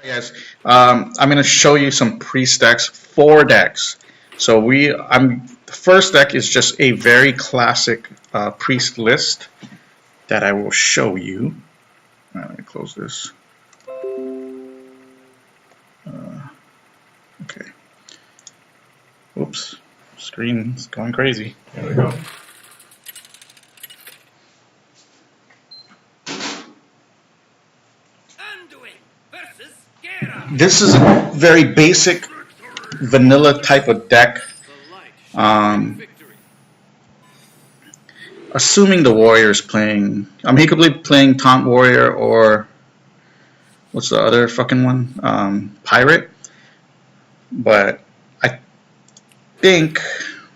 Yes, I'm going to show you some priest decks, 4 decks. So the first deck is just a very classic priest list that I will show you. Let me close this. Okay. Oops, screen's going crazy. There we go. This is a very basic vanilla type of deck. Um, Assuming the warrior is playing, he could be playing Taunt Warrior or what's the other fucking one? Pirate. But I think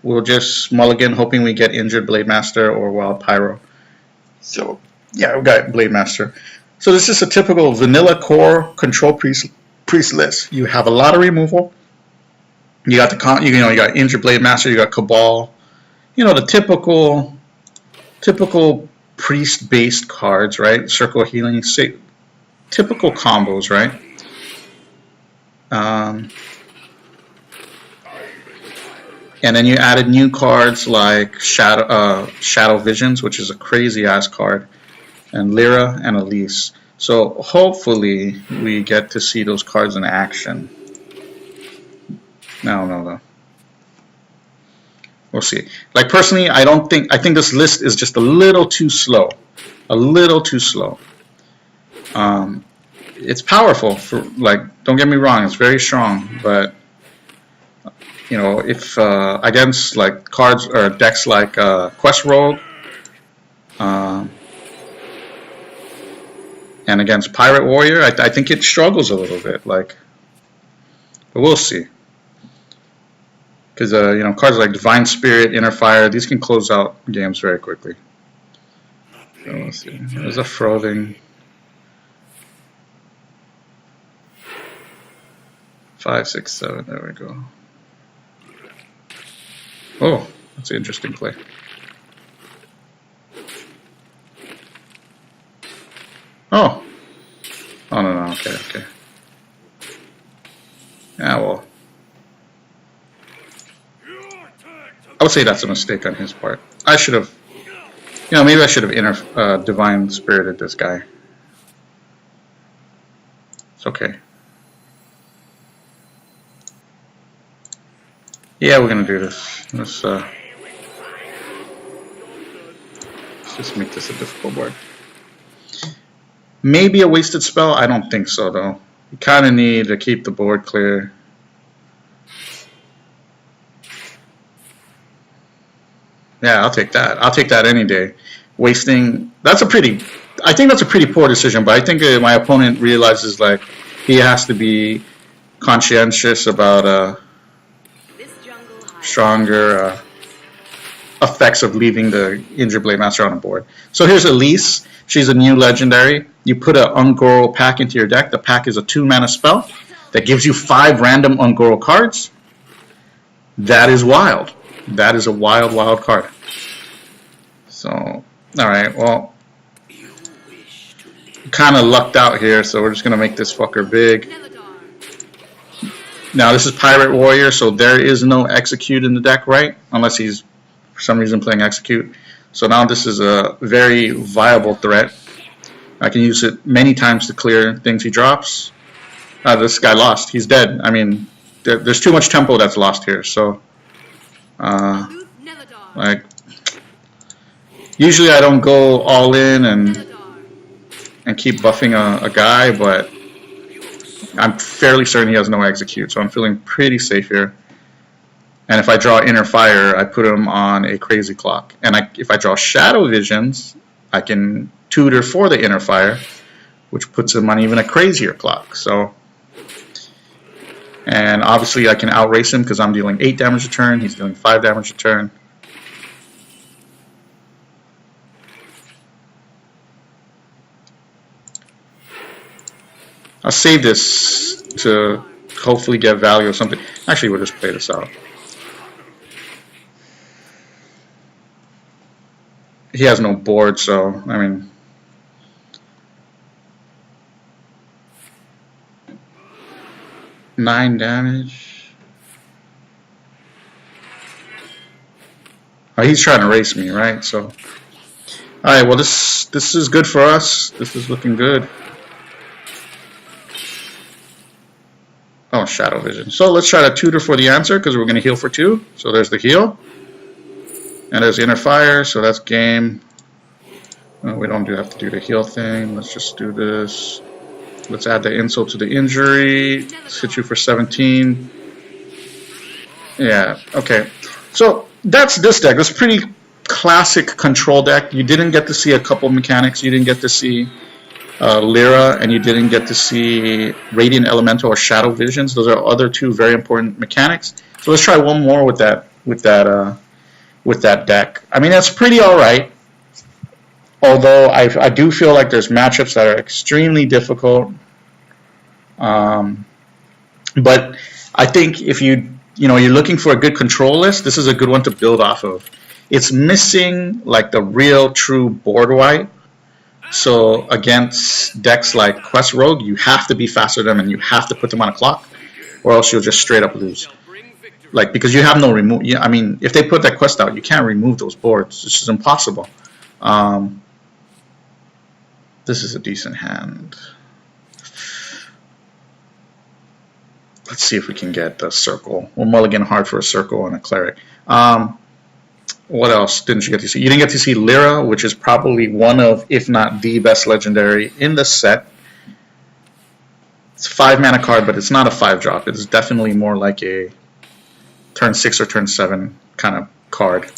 we'll just mulligan, hoping we get injured Blade Master or Wild Pyro. So yeah, we got Blade Master. So this is a typical vanilla core control priest list. You have a lot of removal. You got you got injured Blade Master. You got Cabal. The typical priest based cards, right? Circle Healing, typical combos, right? And then you added new cards like Shadow Visions, which is a crazy ass card, and Lyra and Elise. So hopefully we get to see those cards in action. No. We'll see. Like personally, I think this list is just a little too slow. A little too slow. It's powerful don't get me wrong, it's very strong, but if against like cards or decks like Quest Rogue, and against Pirate Warrior, I think it struggles a little bit. But we'll see. Because cards like Divine Spirit, Inner Fire, these can close out games very quickly. So let's see. There's a Frothing. 5, 6, 7. There we go. Oh, that's an interesting play. Oh. Oh, no. Okay. Yeah, well. I would say that's a mistake on his part. I should have, maybe I should have Divine Spirited this guy. It's okay. Yeah, we're gonna do this. Let's just make this a difficult board. Maybe a wasted spell? I don't think so, though. You kind of need to keep the board clear. Yeah, I'll take that. I'll take that any day. Wasting, I think that's a pretty poor decision, but I think my opponent realizes he has to be conscientious about stronger effects of leaving the injured Blade Master on the board. So here's Elise. She's a new legendary. You put an Ungoro pack into your deck. The pack is a 2-mana spell that gives you 5 random Ungoro cards. That is wild. That is a wild card. So, alright, well, kind of lucked out here, so we're just going to make this fucker big. Now, this is Pirate Warrior, so there is no Execute in the deck, right? Unless he's, for some reason, playing Execute. So now this is a very viable threat. I can use it many times to clear things he drops. This guy lost. He's dead. I mean, there's too much tempo that's lost here, so... usually I don't go all in and keep buffing a guy, but I'm fairly certain he has no Execute, so I'm feeling pretty safe here. And if I draw Inner Fire, I put him on a Crazy Clock. And if I draw Shadow Visions, I can tutor for the Inner Fire, which puts him on even a crazier clock. And obviously I can outrace him because I'm dealing 8 damage a turn, he's dealing 5 damage a turn. I'll save this to hopefully get value or something. Actually, we'll just play this out. He has no board, so, I mean... 9 damage. Oh, he's trying to race me, right? So, all right. Well, this is good for us. This is looking good. Oh, Shadow Vision. So let's try to tutor for the answer because we're going to heal for 2. So there's the heal. And there's Inner Fire, so that's game. No, we don't have to do the heal thing. Let's just do this. Let's add the insult to the injury. Hit you for 17. Yeah, okay. So that's this deck. It's a pretty classic control deck. You didn't get to see a couple mechanics. You didn't get to see Lyra, and you didn't get to see Radiant Elemental or Shadow Visions. Those are other 2 very important mechanics. So let's try one more with that deck. I mean, that's pretty alright. Although I do feel like there's matchups that are extremely difficult. But I think if you're looking for a good control list, this is a good one to build off of. It's missing like the real true board wipe. So against decks like Quest Rogue, you have to be faster than them and you have to put them on a clock, or else you'll just straight up lose. Like, because you have no remove. I mean, if they put that quest out, you can't remove those boards. It's just impossible. This is a decent hand. Let's see if we can get the circle. We'll mulligan hard for a circle and a cleric. What else didn't you get to see? You didn't get to see Lyra, which is probably one of, if not the best legendary in the set. It's a 5-mana card, but it's not a 5-drop. It's definitely more like a turn 6 or turn 7 kind of card.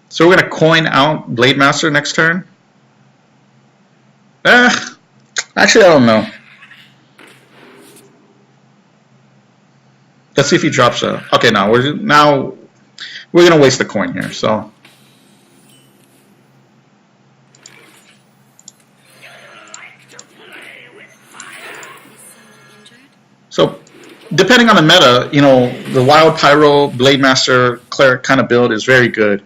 So we're going to coin out Blade Master next turn. Actually, I don't know. Let's see if he drops a... Okay, now we're going to waste the coin here, so... So, depending on the meta, the Wild Pyro, Blade Master, Cleric kind of build is very good.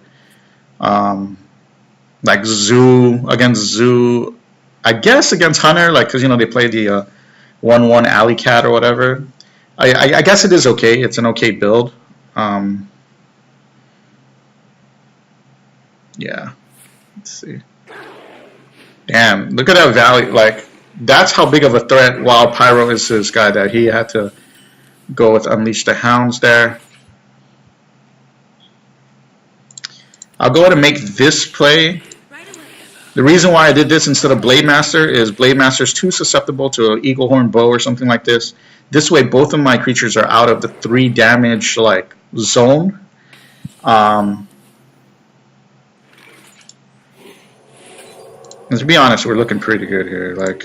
Like Zoo, against Zoo, I guess against Hunter, like, because, they play the 1/1 Alley Cat or whatever. I guess it is okay. It's an okay build. Yeah. Let's see. Damn, look at that value. Like, that's how big of a threat Wild Pyro is to this guy that he had to go with Unleash the Hounds there. I'll go ahead and make this play. The reason why I did this instead of Blade Master is Blade Master is too susceptible to an Eagle Horn Bow or something like this. This way, both of my creatures are out of the 3 damage zone. And to be honest, we're looking pretty good here. Like,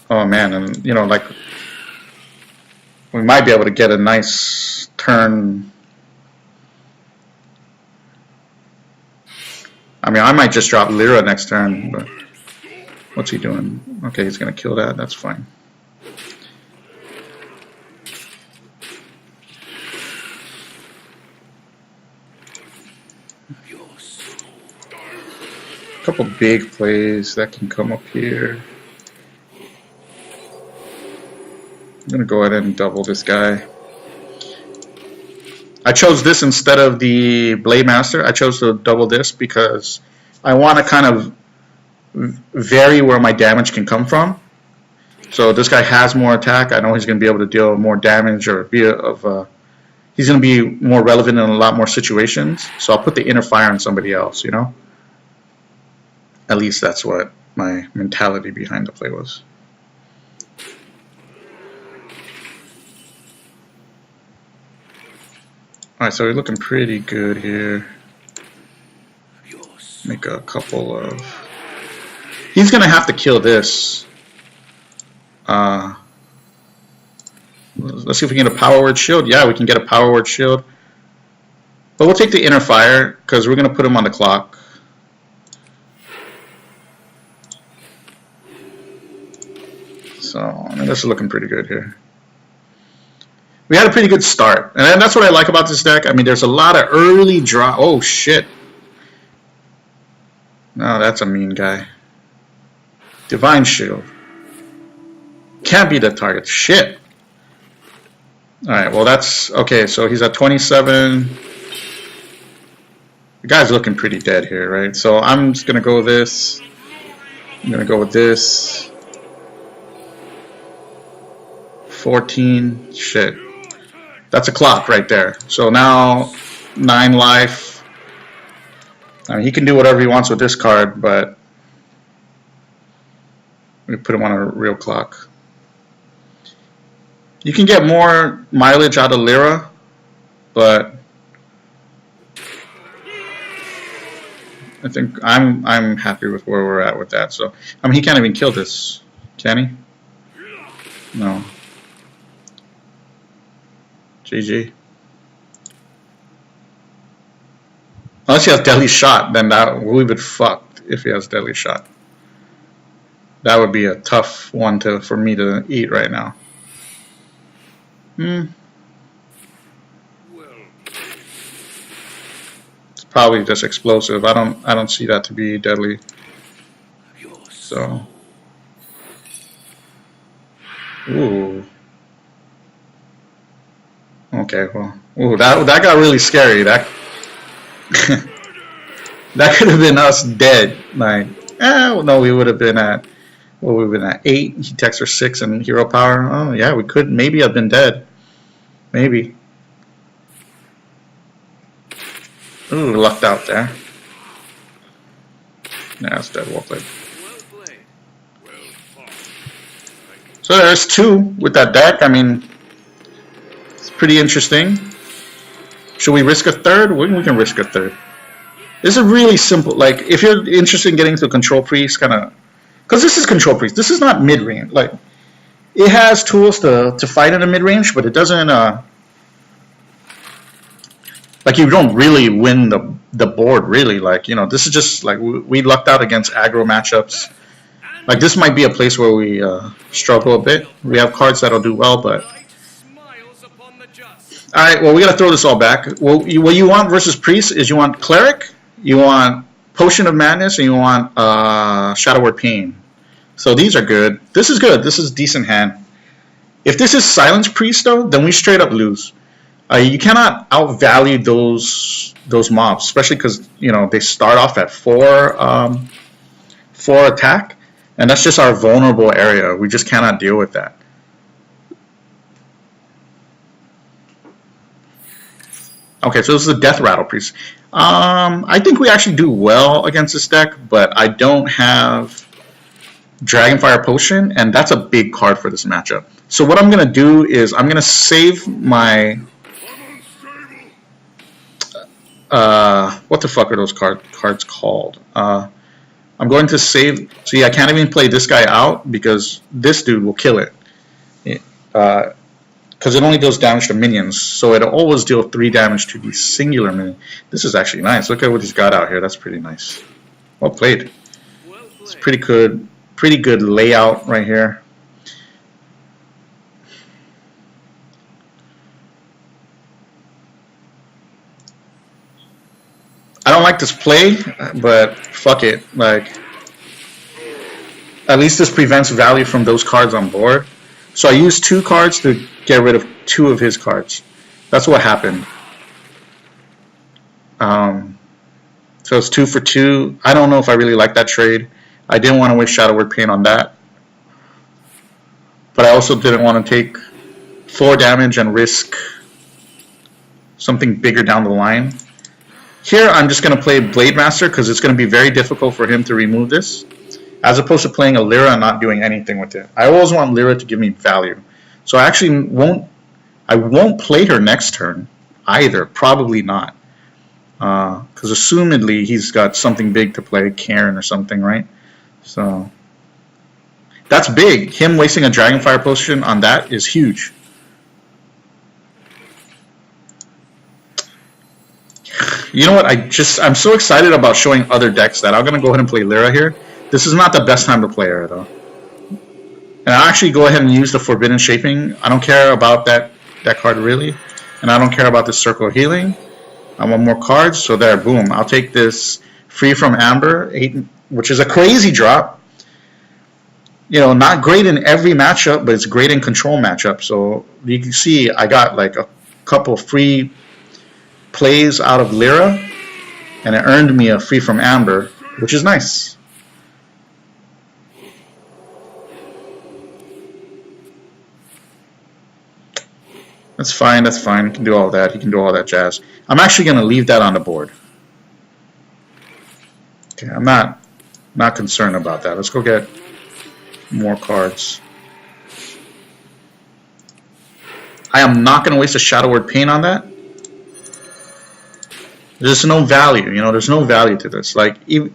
oh man, and like, we might be able to get a nice turn. I mean, I might just drop Lyra next turn, but what's he doing? Okay, he's going to kill that. That's fine. A couple big plays that can come up here. I'm going to go ahead and double this guy. I chose this instead of the Blade Master. I chose to double this because I want to kind of vary where my damage can come from. So this guy has more attack. I know he's going to be able to deal more damage or he's going to be more relevant in a lot more situations. So I'll put the Inner Fire on somebody else, At least that's what my mentality behind the play was. Alright, so we're looking pretty good here. Make a couple of... He's going to have to kill this. Let's see if we can get a Power Word Shield. Yeah, we can get a Power Word Shield. But we'll take the Inner Fire, because we're going to put him on the clock. So, I mean, this is looking pretty good here. We had a pretty good start, and that's what I like about this deck. I mean, there's a lot of early draw. Oh shit! No, that's a mean guy. Divine Shield. Can't be the target. Shit. Alright, well that's... Okay, so he's at 27. The guy's looking pretty dead here, right? So I'm just gonna go with this. I'm gonna go with this. 14. Shit. That's a clock right there. So now 9 life. I mean, he can do whatever he wants with this card, but we put him on a real clock. You can get more mileage out of Lyra, but I think I'm happy with where we're at with that. So I mean, he can't even kill this, can he? No. GG. Unless he has deadly shot, then that we've been fucked. If he has deadly shot, that would be a tough one for me to eat right now. It's probably just explosive. I don't see that to be deadly. So, ooh. Okay, well, ooh, that got really scary. That that could have been us dead. Like, no, we would have been at, well, we would have been at 8. He takes her 6 and hero power. Oh yeah, we could maybe have been dead. Maybe. Ooh, lucked out there. Yeah, it's dead. Well played. So there's 2 with that deck. I mean, it's pretty interesting. Should we risk a 3rd? We can risk a 3rd. This is really simple. Like, if you're interested in getting to Control Priest, kind of, because this is Control Priest. This is not mid range. Like, it has tools to fight in the mid range, but it doesn't. Like, you don't really win the board. Really, like, you know, this is just like we lucked out against aggro matchups. Like, this might be a place where we struggle a bit. We have cards that'll do well, but. All right, well, we got to throw this all back. Well, what you want versus Priest is you want Cleric, you want Potion of Madness, and you want Shadow Word Pain. So these are good. This is good. This is decent hand. If this is Silence Priest, though, then we straight up lose. You cannot outvalue those mobs, especially because, you know, they start off at 4 attack, and that's just our vulnerable area. We just cannot deal with that. Okay, so this is a Death Rattle Priest. I think we actually do well against this deck, but I don't have Dragonfire Potion, and that's a big card for this matchup. So what I'm going to do is I'm going to save my... what the fuck are those cards called? I'm going to save... See, I can't even play this guy out because this dude will kill it. Because it only deals damage to minions, so it'll always deal 3 damage to the singular minion. This is actually nice. Look at what he's got out here. That's pretty nice. Well played. It's pretty good layout right here. I don't like this play, but fuck it. Like, at least this prevents value from those cards on board. So I used 2 cards to get rid of 2 of his cards. That's what happened. So it's 2 for 2. I don't know if I really like that trade. I didn't want to waste Shadow Word Pain on that. But I also didn't want to take 4 damage and risk something bigger down the line. Here I'm just going to play Blade Master because it's going to be very difficult for him to remove this, as opposed to playing a Lyra and not doing anything with it. I always want Lyra to give me value. So I actually won't play her next turn either. Probably not. Because assumedly he's got something big to play, Karen or something, right? So that's big. Him wasting a Dragonfire Potion on that is huge. You know what? I'm so excited about showing other decks that I'm going to go ahead and play Lyra here. This is not the best time to play her, though. And I'll actually go ahead and use the Forbidden Shaping. I don't care about that card, really. And I don't care about this Circle of Healing. I want more cards, so there, boom. I'll take this free from Amber, 8, which is a crazy drop. You know, not great in every matchup, but it's great in control matchup. So you can see I got like a couple free plays out of Lyra, and it earned me a free from Amber, which is nice. That's fine, that's fine. He can do all that. He can do all that jazz. I'm actually going to leave that on the board. Okay, I'm not concerned about that. Let's go get more cards. I am not going to waste a Shadow Word Pain on that. There's no value, you know, there's no value to this. Like, even,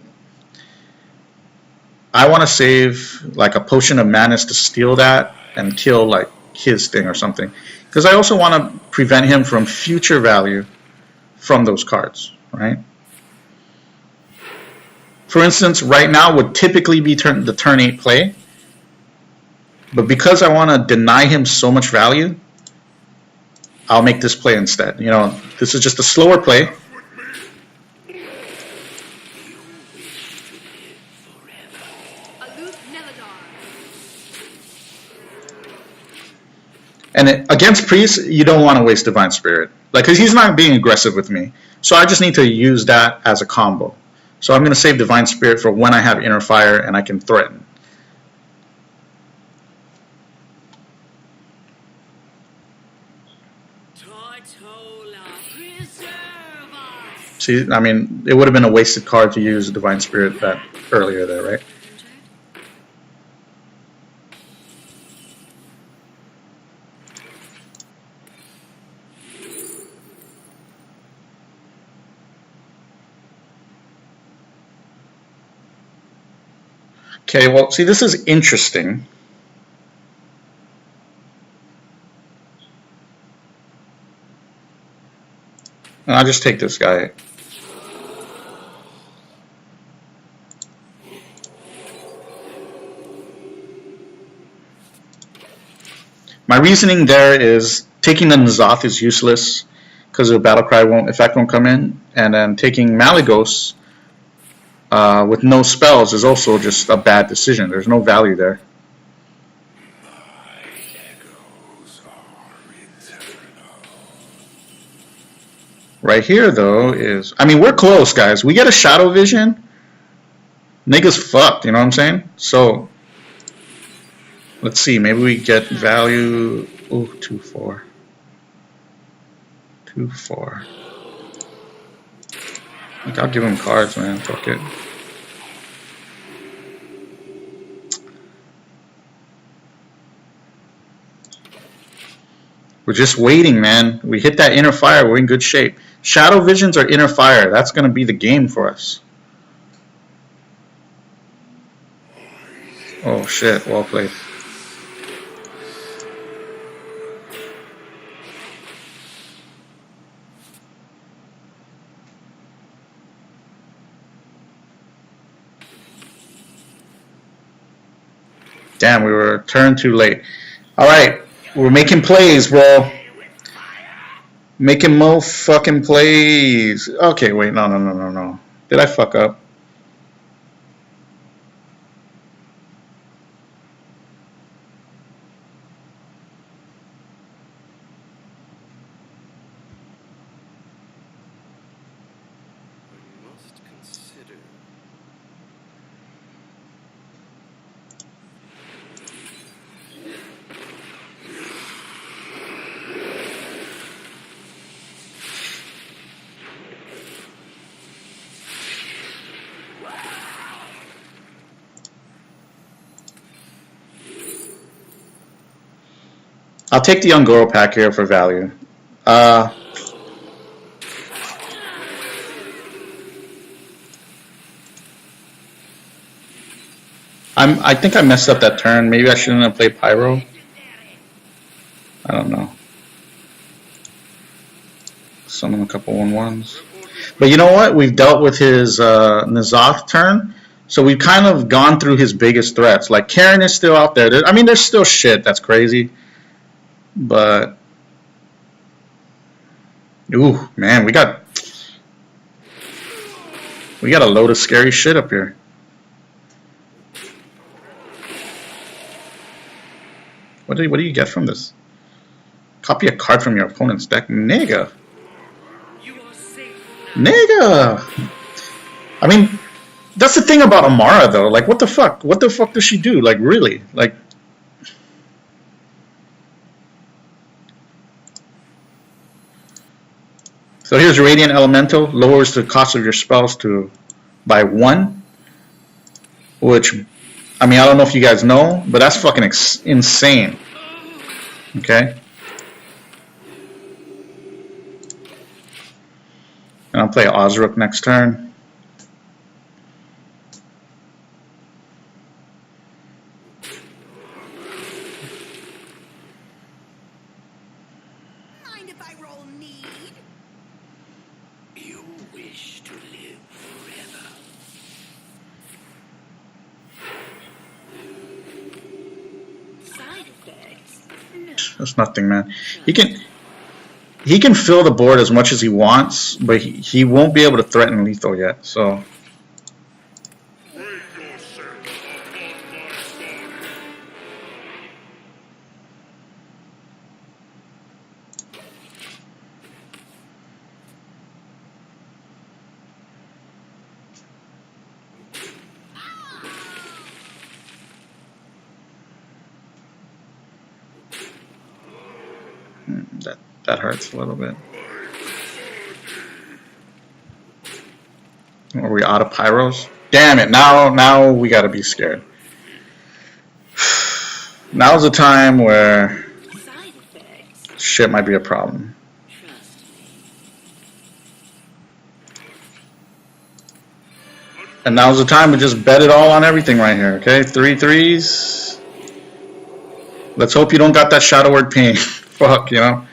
I want to save like a Potion of Madness to steal that and kill like his thing or something. Because I also want to prevent him from future value from those cards, right? For instance, right now would typically be the turn 8 play. But because I want to deny him so much value, I'll make this play instead. You know, this is just a slower play. And against Priest, you don't want to waste Divine Spirit. Like, because he's not being aggressive with me. So I just need to use that as a combo. So I'm going to save Divine Spirit for when I have Inner Fire and I can threaten. See, I mean, it would have been a wasted card to use Divine Spirit that earlier there, right? Okay, well, see, this is interesting. And I'll just take this guy. My reasoning there is taking the N'Zoth is useless because the Battlecry effect won't come in, and then taking Malygos with no spells is also just a bad decision. There's no value there. Right here, though, is... I mean, we're close, guys. We get a Shadow Vision, niggas fucked, you know what I'm saying? So, let's see. Maybe we get value... Oh, 2-4. 2-4. Like, I'll give him cards, man. Fuck it. We're just waiting, man. We hit that Inner Fire, we're in good shape. Shadow Visions or Inner Fire, that's going to be the game for us. Oh shit, well played. Damn, we were turned too late. Alright, we're making plays, bro. Making mo fucking plays. Okay, wait, no. Did I fuck up? I'll take the Ungoro pack here for value. I think I messed up that turn. Maybe I shouldn't have played Pyro. I don't know. Summon a couple 1/1s. But you know what? We've dealt with his N'Zoth turn. So we've kind of gone through his biggest threats. Like, Karen is still out there. I mean, there's still shit that's crazy. But, ooh, man, we got... We got a load of scary shit up here. What do you get from this? Copy a card from your opponent's deck. Nigga. Nigga. I mean, that's the thing about Amara, though. Like, what the fuck? What the fuck does she do? Like, really? Like... So here's Radiant Elemental. Lowers the cost of your spells by 1. Which, I mean, I don't know if you guys know, but that's fucking insane. Okay? And I'll play Osrook next turn. Mind if I roll need? You wish to live forever. Side effects? No. That's nothing, man. He can fill the board as much as he wants, but he won't be able to threaten lethal yet, so... That hurts a little bit. Are we out of pyros? Damn it, now we gotta be scared. Now's the time where shit might be a problem. And now's the time to just bet it all on everything right here, okay? 3 3s. Let's hope you don't got that Shadow Word Pain. Fuck, you know?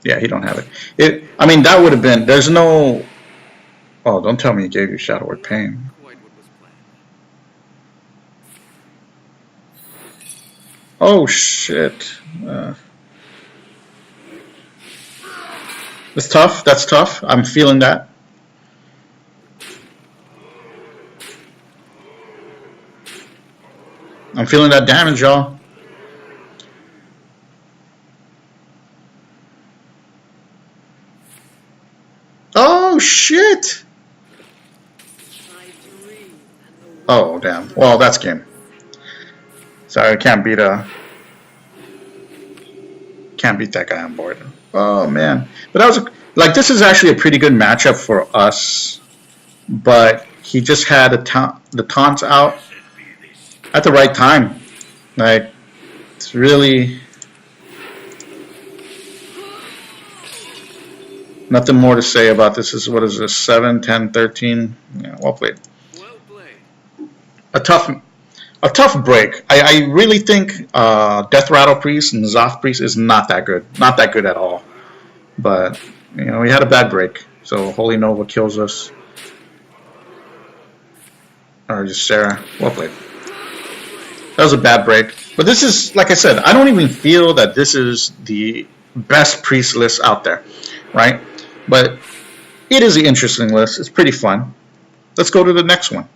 Yeah, he don't have it. I mean, that would have been... There's no... Oh, don't tell me he gave you Shadow Word Pain. Oh, shit. It's tough. That's tough. I'm feeling that. I'm feeling that damage, y'all. Oh, shit! Oh, damn. Well, that's game. Sorry, I can't beat that guy on board. Oh, man. But that was, like, this is actually a pretty good matchup for us. But he just had the taunts out at the right time. Like, it's really... Nothing more to say about this. What is this? 7, 10, 13? Yeah, well played. Well played. A tough break. I really think Death Rattle Priest and Zoth Priest is not that good. Not that good at all. But, you know, we had a bad break. So Holy Nova kills us. Or just Sarah. Well played. That was a bad break. But this is, like I said, I don't even feel that this is the best priest list out there. Right? But it is an interesting list. It's pretty fun. Let's go to the next one.